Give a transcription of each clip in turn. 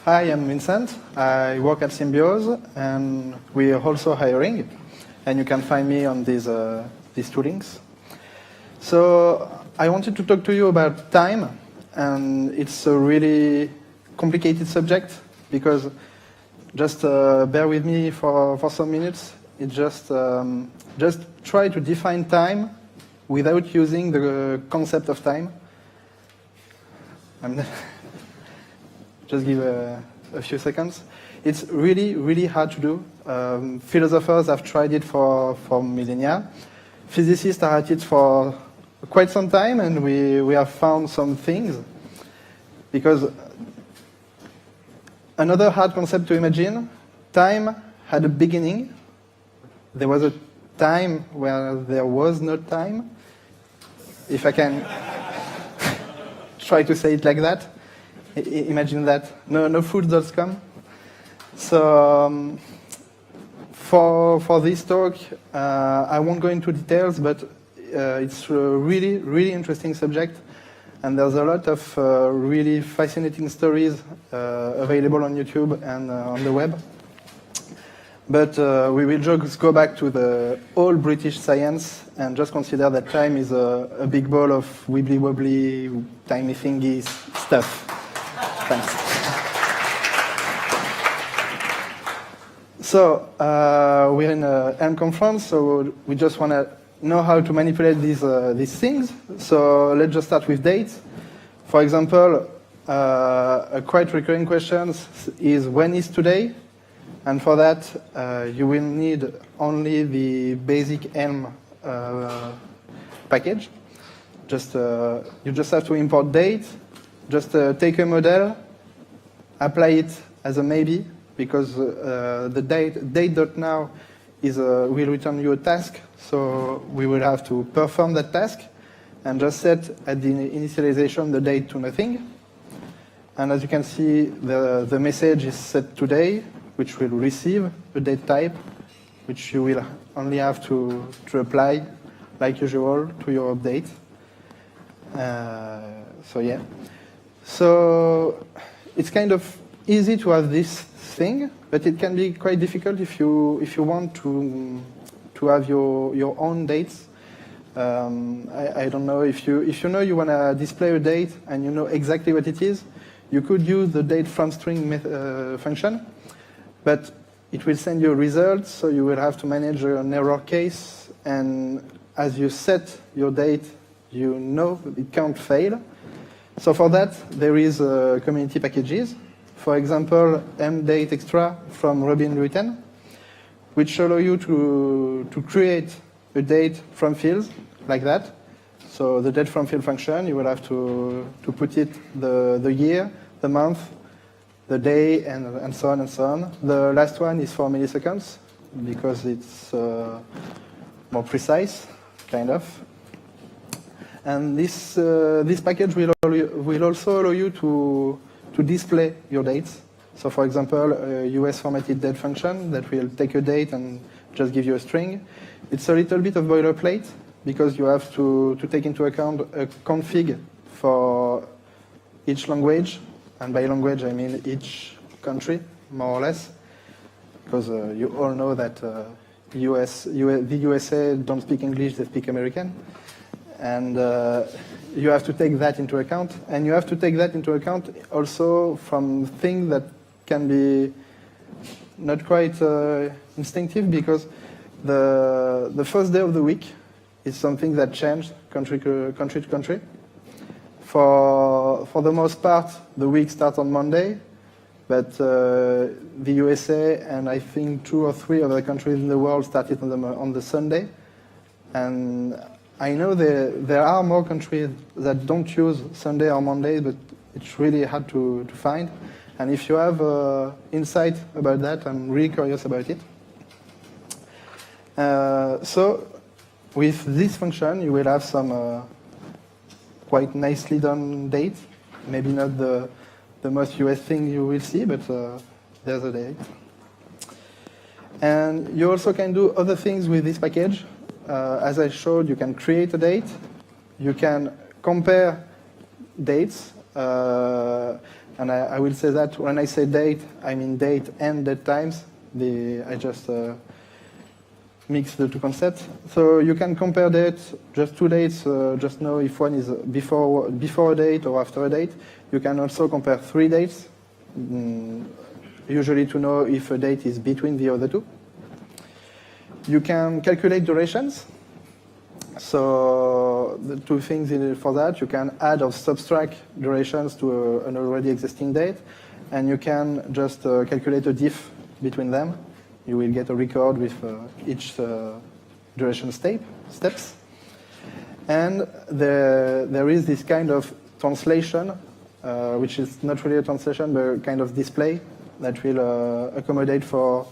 Hi, I'm Vincent. I work at Symbiose, and we are also hiring. And you can find me on these two links. So I wanted to talk to you about time, and it's a really complicated subject because just bear with me for some minutes. It's just try to define time without using the concept of time. Just give a few seconds. It's really, really hard to do. Philosophers have tried it for millennia. Physicists are at it for quite some time, and we have found some things. Because another hard concept to imagine, time had a beginning. There was a time where there was no time. If I can try to say it like that. Imagine that. No food.com. So for this talk, I won't go into details, but it's a really, really interesting subject. And there's a lot of really fascinating stories available on YouTube and on the web. But we will just go back to the old British science and just consider that time is a big ball of wibbly-wobbly, tiny thingy stuff. Thanks. So we're in an Elm conference, so we just want to know how to manipulate these things. So let's just start with dates. For example, a quite recurring question is when is today? And for that, you will need only the basic Elm package. You just have to import date. Just take a model, apply it as a maybe, because the date.now will return you a task, so we will have to perform that task, and just set at the initialization the date to nothing. And as you can see, the message is set today, which will receive a date type, which you will only have to apply, like usual, to your update. So yeah. So it's kind of easy to have this thing, but it can be quite difficult if you want to have your own dates. I don't know if you know you want to display a date and you know exactly what it is, you could use the date from string function, but it will send you a result, so you will have to manage an error case, and as you set your date, you know it can't fail. So for that, there is community packages. For example, mdate extra from Robin Ruiten, which allow you to create a date from fields like that. So the date from field function, you will have to put it the year, the month, the day, and so on and so on. The last one is for milliseconds because it's more precise, kind of. And this package will also allow you to display your dates. So for example, a US formatted date function that will take a date and just give you a string. It's a little bit of boilerplate because you have to take into account a config for each language. And by language, I mean each country, more or less. Because you all know that the USA don't speak English, they speak American. And you have to take that into account. And you have to take that into account also from things that can be not quite instinctive, because the first day of the week is something that changed country to country. For the most part, the week starts on Monday, but the USA and I think 2 or 3 other countries in the world started on the Sunday. And I know there are more countries that don't use Sunday or Monday, but it's really hard to find. And if you have insight about that, I'm really curious about it. So with this function, you will have some quite nicely done date. Maybe not the most US thing you will see, but there's a date. And you also can do other things with this package. As I showed, you can create a date. You can compare dates. And I will say that when I say date, I mean date and date times. I just mix the two concepts. So you can compare dates, just two dates, just know if one is before a date or after a date. You can also compare three dates, usually to know if a date is between the other two. You can calculate durations. So the two things for that, you can add or subtract durations to an already existing date, and you can just calculate a diff between them. You will get a record with each duration steps. And there is this kind of translation, which is not really a translation, but a kind of display that will accommodate for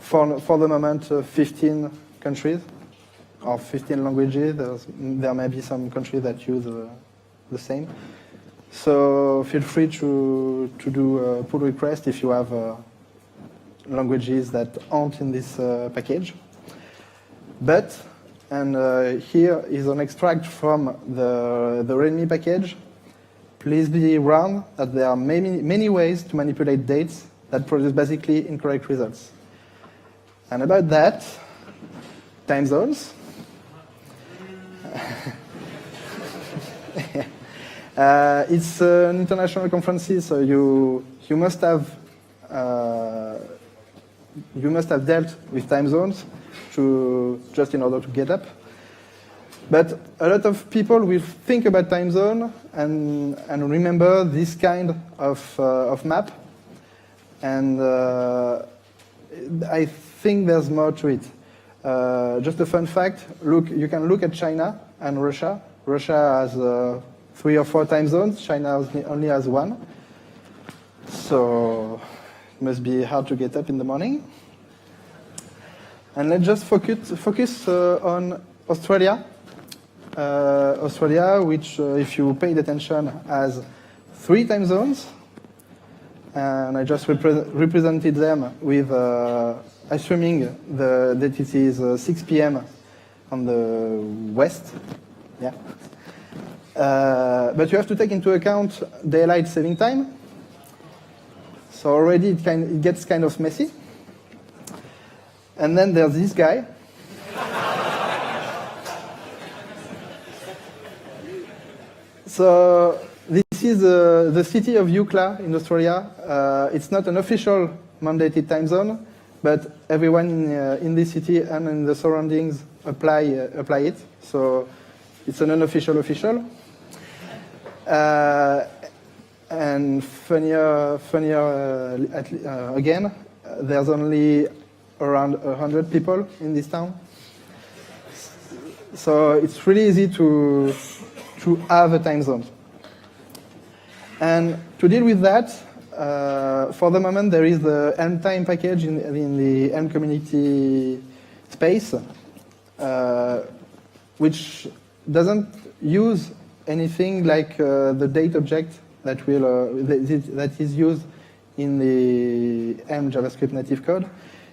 the moment 15 countries or 15 languages. There may be some countries that use the same. So feel free to do a pull request if you have languages that aren't in this package. But, and here is an extract from the README package. Please be warned that there are many ways to manipulate dates that produce basically incorrect results. And about that, time zones. It's an international conference, so you must have dealt with time zones just in order to get up. But a lot of people will think about time zone and remember this kind of map, and I think there's more to it. Just a fun fact, you can look at China and Russia. Russia has 3 or 4 time zones, China only has 1. So it must be hard to get up in the morning. And let's just focus on Australia. Australia, which, if you paid attention, has 3 time zones. And I just represented them with assuming that it is 6 p.m. on the west. Yeah. But you have to take into account daylight saving time. So already it gets kind of messy. And then there's this guy. So this is the city of Eucla in Australia. It's not an official mandated time zone, but everyone in this city and in the surroundings apply it. So it's an unofficial official. And funnier again, there's only around 100 people in this town. So it's really easy to have a time zone. And to deal with that, for the moment there is the Elm time package in the Elm community space, which doesn't use anything like the date object that is used in the Elm JavaScript native code,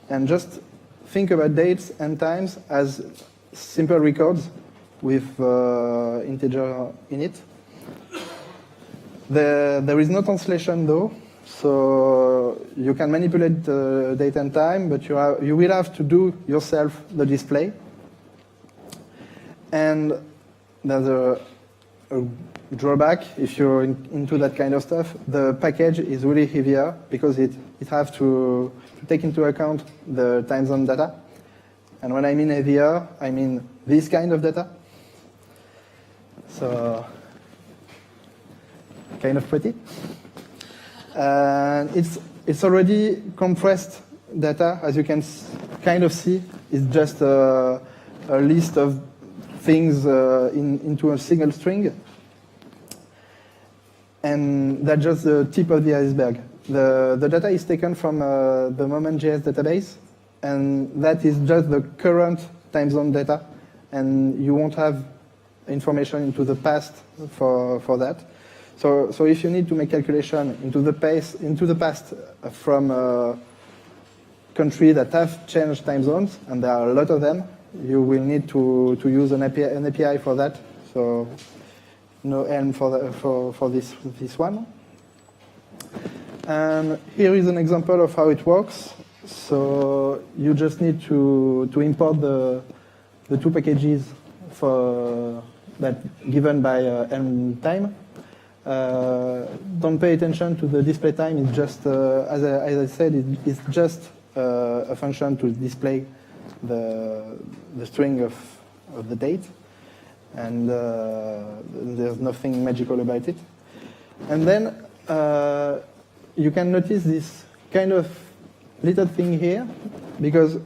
and just think about dates and times as simple records with integer in it. There is no translation though, so you can manipulate the date and time, but you will have to do yourself the display. And there's a drawback if you're into that kind of stuff. The package is really heavier because it has to take into account the time zone data. And when I mean heavier, I mean this kind of data. So kind of pretty. And it's already compressed data, as you can kind of see. It's just a list of things into a single string. And that's just the tip of the iceberg. The data is taken from the Moment.js database, and that is just the current time zone data, and you won't have information into the past for that. So if you need to make calculation into the past from a country that have changed time zones, and there are a lot of them, you will need to use an API for that. So no Elm for this one. And here is an example of how it works. So you just need to import the two packages for that given by Elm time. Don't pay attention to the display time. It's just, as I said, it's just a function to display the string of the date, and there's nothing magical about it. And then you can notice this kind of little thing here, because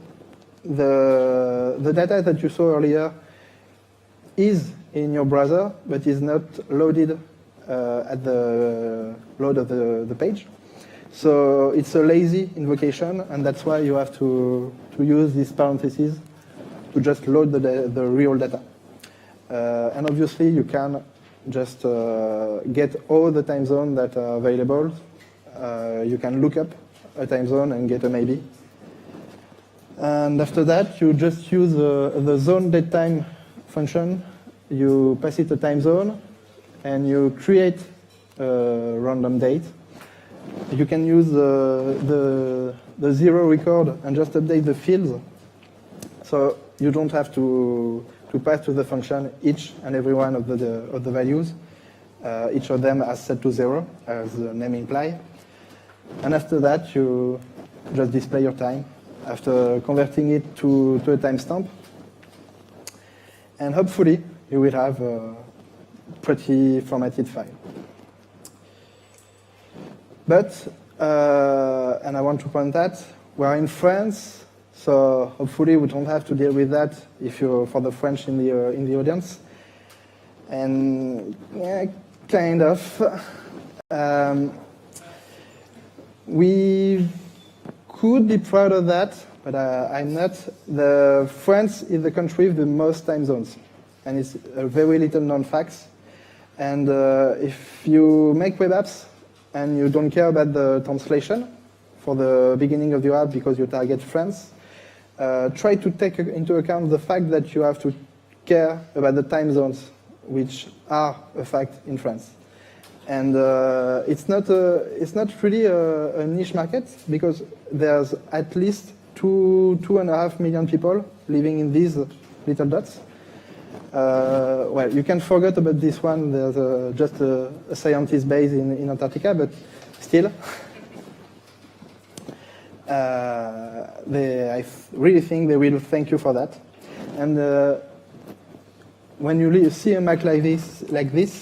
the data that you saw earlier is in your browser, but is not loaded at the load of the page. So it's a lazy invocation, and that's why you have to use these parentheses to just load the real data. And obviously, you can just get all the time zones that are available. You can look up a time zone and get a maybe. And after that, you just use the zone datetime function. You pass it a time zone, and you create a random date. You can use the zero record and just update the fields. So you don't have to pass to the function each and every one of the values. Each of them is set to 0, as the name implies. And after that, you just display your time after converting it to a timestamp. And hopefully, you will have a pretty formatted file. But, and I want to point that, we're in France, so hopefully we don't have to deal with that if you're for the French in the audience. And yeah, kind of. We could be proud of that, but I'm not. France is the country with the most time zones, and it's a very little known facts. And if you make web apps and you don't care about the translation for the beginning of your app because you target France, try to take into account the fact that you have to care about the time zones, which are a fact in France. And it's not really a niche market, because there's at least 2.5 million people living in these little dots. Well, you can forget about this one. There's just a scientist base in Antarctica, but still. I really think they will thank you for that. And when you see a Mac like this,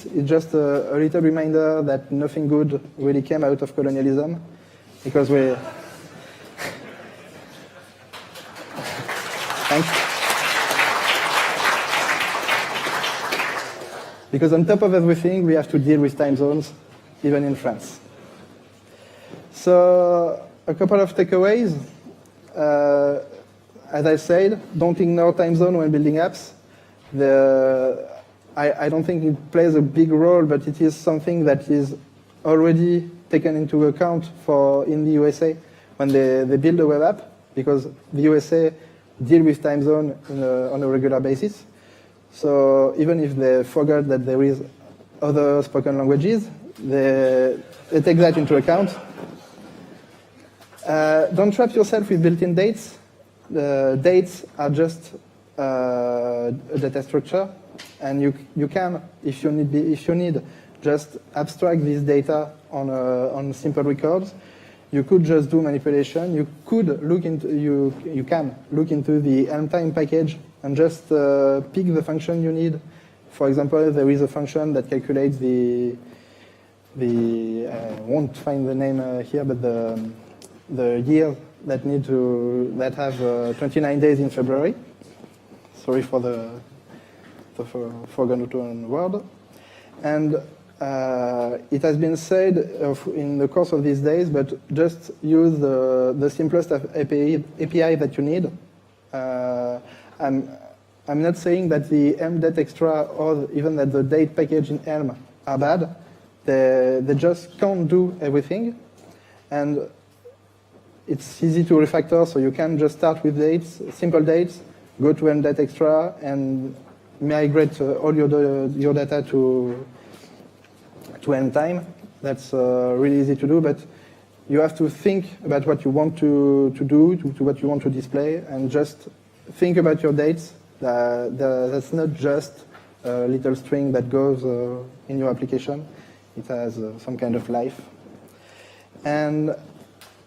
it's just a little reminder that nothing good really came out of colonialism, because we. Thanks. Because on top of everything, we have to deal with time zones, even in France. So a couple of takeaways. As I said, don't ignore time zone when building apps. I don't think it plays a big role, but it is something that is already taken into account in the USA when they build a web app, because the USA deal with time zone on a regular basis. So even if they forgot that there is other spoken languages, they take that into account. Don't trap yourself with built-in dates. The dates are just a data structure, and you can, if you need, just abstract this data on simple records. You could just do manipulation. You could look into you can look into the Elm time package and just pick the function you need. For example, there is a function that calculates the I won't find the name here, but the year that have 29 days in February. Sorry for the forgotten word. And it has been said in the course of these days, but just use the simplest API that you need. I'm not saying that the Elm date extra or even that the date package in Elm are bad. They just can't do everything. And it's easy to refactor, so you can just start with dates, simple dates, go to Elm date extra, and migrate all your data to Elm time. That's really easy to do, but you have to think about what you want to do, to what you want to display, and just think about your dates. That's not just a little string that goes in your application. It has some kind of life. And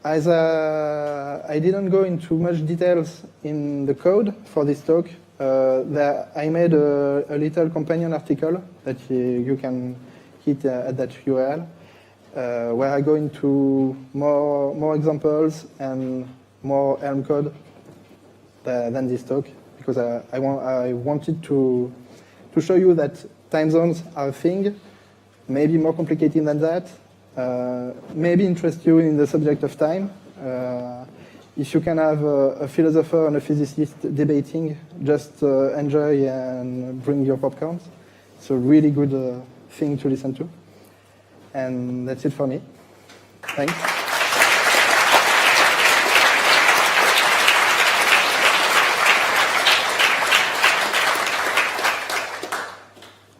as I didn't go into much details in the code for this talk, I made a little companion article that you can hit at that URL, where I go into more examples and more Elm code than this talk, because I wanted to show you that time zones are a thing, maybe more complicated than that, maybe interest you in the subject of time. If you can have a philosopher and a physicist debating, just enjoy and bring your popcorn. It's a really good thing to listen to. And that's it for me. Thanks.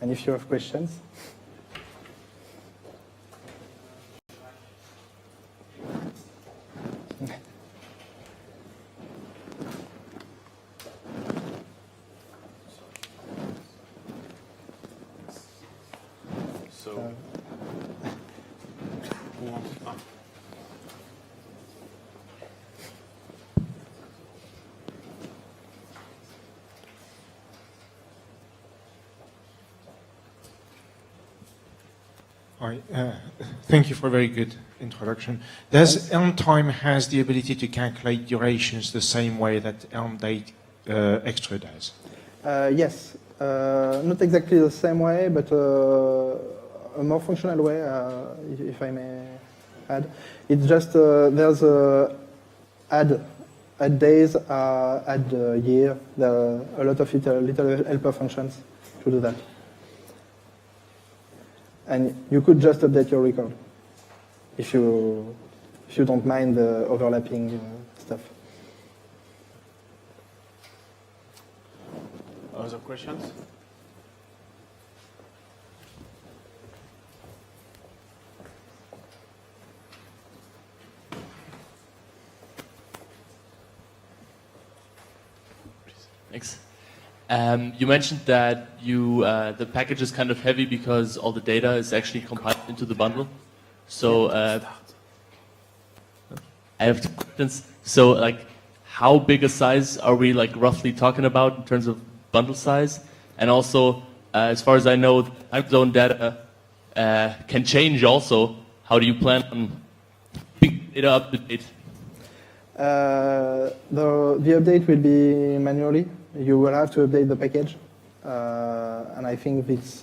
And if you have questions. Hi, thank you for a very good introduction. Does Elm time has the ability to calculate durations the same way that Elm date extra does? Yes, not exactly the same way, but a more functional way, if I may add. It's just there's add days, add year. There are a lot of little helper functions to do that. And you could just update your record if you don't mind the overlapping stuff. Other questions? Thanks. You mentioned that the package is kind of heavy because all the data is actually compiled into the bundle. So I have two questions. So like, how big a size are we like roughly talking about in terms of bundle size? And also, as far as I know, time zone data can change also. How do you plan on keeping data up to date? The update will be manually. You will have to update the package, and I think it's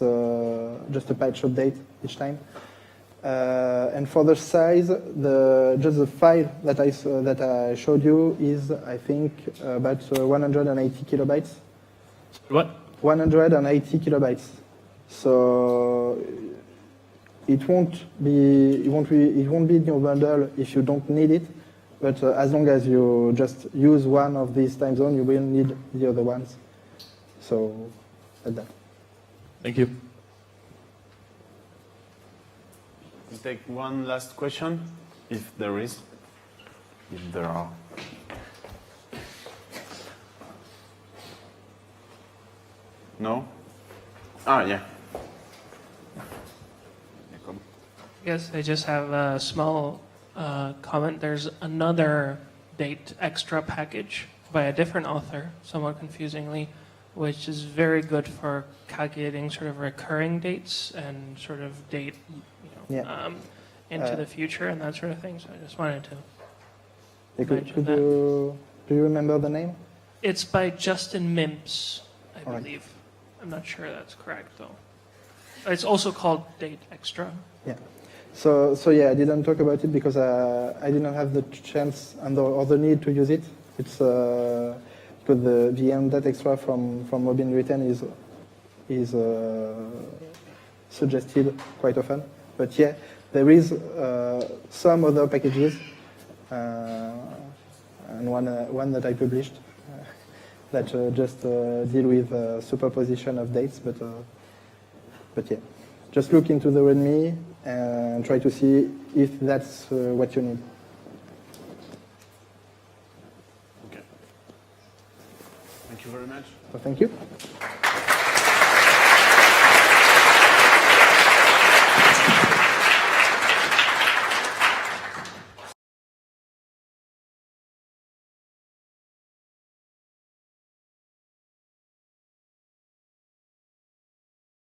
just a patch update each time. And for the size, just the file that I showed you is, I think, about 180 kilobytes. What? 180 kilobytes. So it won't be in your bundle if you don't need it. But as long as you just use one of these time zones, you will need the other ones. So, that's that. Thank you. We'll take one last question, if there is. If there are. No? Ah, yeah. Yes, I just have a small comment. There's another date extra package by a different author, somewhat confusingly, which is very good for calculating sort of recurring dates and sort of date, into the future and that sort of thing. So I just wanted to mention that. Do you remember the name? It's by Justin Mimps, I All right. believe. I'm not sure that's correct though. It's also called Date Extra. Yeah. So yeah, I didn't talk about it because I didn't have the chance or the need to use it. It's because the Elm Date Extra from Robin Written is suggested quite often. But yeah, there is some other packages and one that I published that just deal with superposition of dates. But yeah, just look into the README and try to see if that's what you need. Okay. Thank you very much. So thank you.